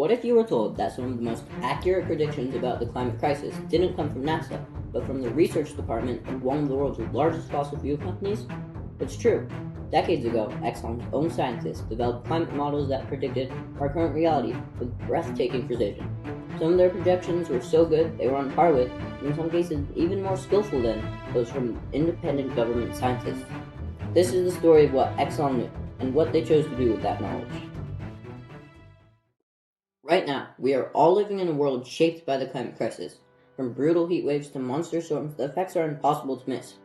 What if you were told that some of the most accurate predictions about the climate crisis didn't come from NASA, but from the research department of one of the world's largest fossil fuel companies? It's true. Decades ago, Exxon's own scientists developed climate models that predicted our current reality with breathtaking precision. Some of their projections were so good they were on par with, and in some cases even more skillful than, those from independent government scientists. This is the story of what Exxon knew, and what they chose to do with that knowledge. Right now, we are all living in a world shaped by the climate crisis. From brutal heat waves to monster storms, the effects are impossible to miss.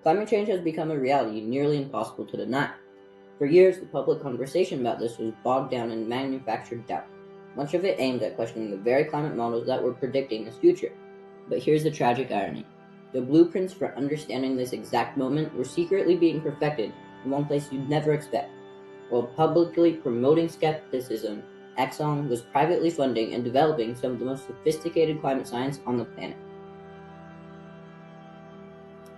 Climate change has become a reality nearly impossible to deny. For years, the public conversation about this was bogged down in manufactured doubt, much of it aimed at questioning the very climate models that were predicting this future. But here's the tragic irony. The blueprints for understanding this exact moment were secretly being perfected in one place you'd never expect. While publicly promoting skepticism, Exxon was privately funding and developing some of the most sophisticated climate science on the planet.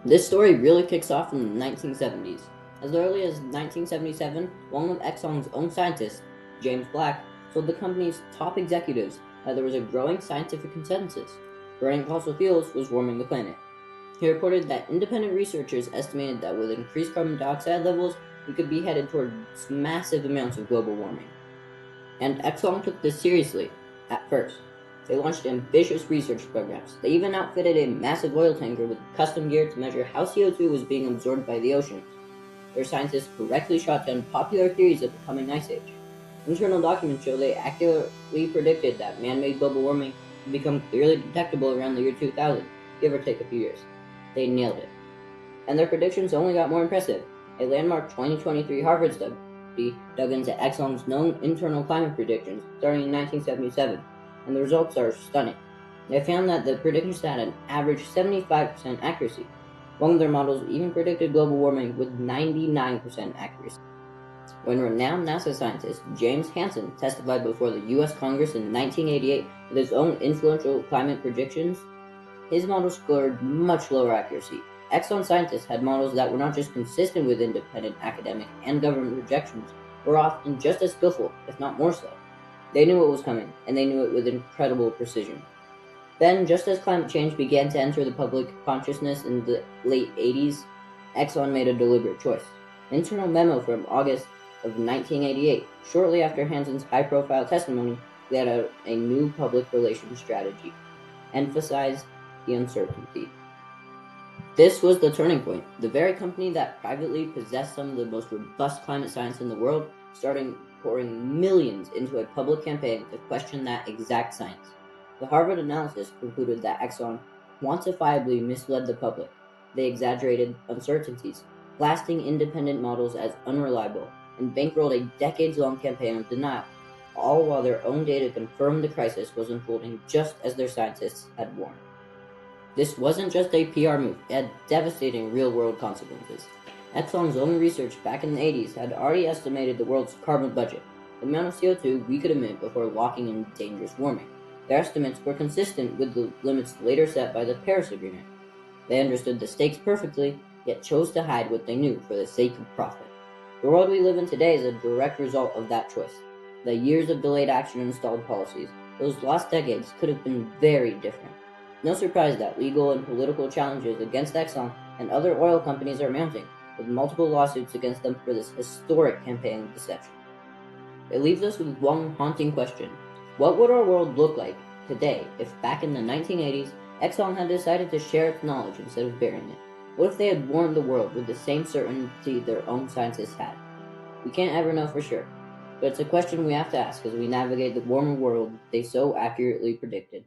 This story really kicks off in the 1970s. As early as 1977, one of Exxon's own scientists, James Black, told the company's top executives that there was a growing scientific consensus. Burning fossil fuels was warming the planet. He reported that independent researchers estimated that with increased carbon dioxide levels, we could be headed towards massive amounts of global warming. And Exxon took this seriously, at first. They launched ambitious research programs. They even outfitted a massive oil tanker with custom gear to measure how CO2 was being absorbed by the oceans. Their scientists correctly shot down popular theories of the coming ice age. Internal documents show they accurately predicted that man-made global warming would become clearly detectable around the year 2000, give or take a few years. They nailed it. And their predictions only got more impressive. A landmark 2023 Harvard study dug into Exxon's known internal climate predictions starting in 1977, and the results are stunning. They found that the predictions had an average 75% accuracy. One of their models even predicted global warming with 99% accuracy. When renowned NASA scientist James Hansen testified before the U.S. Congress in 1988 with his own influential climate predictions, his model scored much lower accuracy. Exxon scientists had models that were not just consistent with independent academic and government projections, but were often just as skillful, if not more so. They knew what was coming, and they knew it with incredible precision. Then, just as climate change began to enter the public consciousness in the late 80s, Exxon made a deliberate choice. An internal memo from August of 1988, shortly after Hansen's high-profile testimony, laid out a new public relations strategy, emphasized the uncertainty. This was the turning point. The very company that privately possessed some of the most robust climate science in the world started pouring millions into a public campaign to question that exact science. The Harvard analysis concluded that Exxon quantifiably misled the public. They exaggerated uncertainties, blasting independent models as unreliable, and bankrolled a decades-long campaign of denial, all while their own data confirmed the crisis was unfolding just as their scientists had warned. This wasn't just a PR move, it had devastating real-world consequences. Exxon's own research back in the 80s had already estimated the world's carbon budget, the amount of CO2 we could emit before locking in dangerous warming. Their estimates were consistent with the limits later set by the Paris Agreement. They understood the stakes perfectly, yet chose to hide what they knew for the sake of profit. The world we live in today is a direct result of that choice. The years of delayed action and stalled policies, those lost decades could have been very different. No surprise that legal and political challenges against Exxon and other oil companies are mounting, with multiple lawsuits against them for this historic campaign of deception. It leaves us with one haunting question. What would our world look like today if back in the 1980s, Exxon had decided to share its knowledge instead of burying it? What if they had warned the world with the same certainty their own scientists had? We can't ever know for sure, but it's a question we have to ask as we navigate the warmer world they so accurately predicted.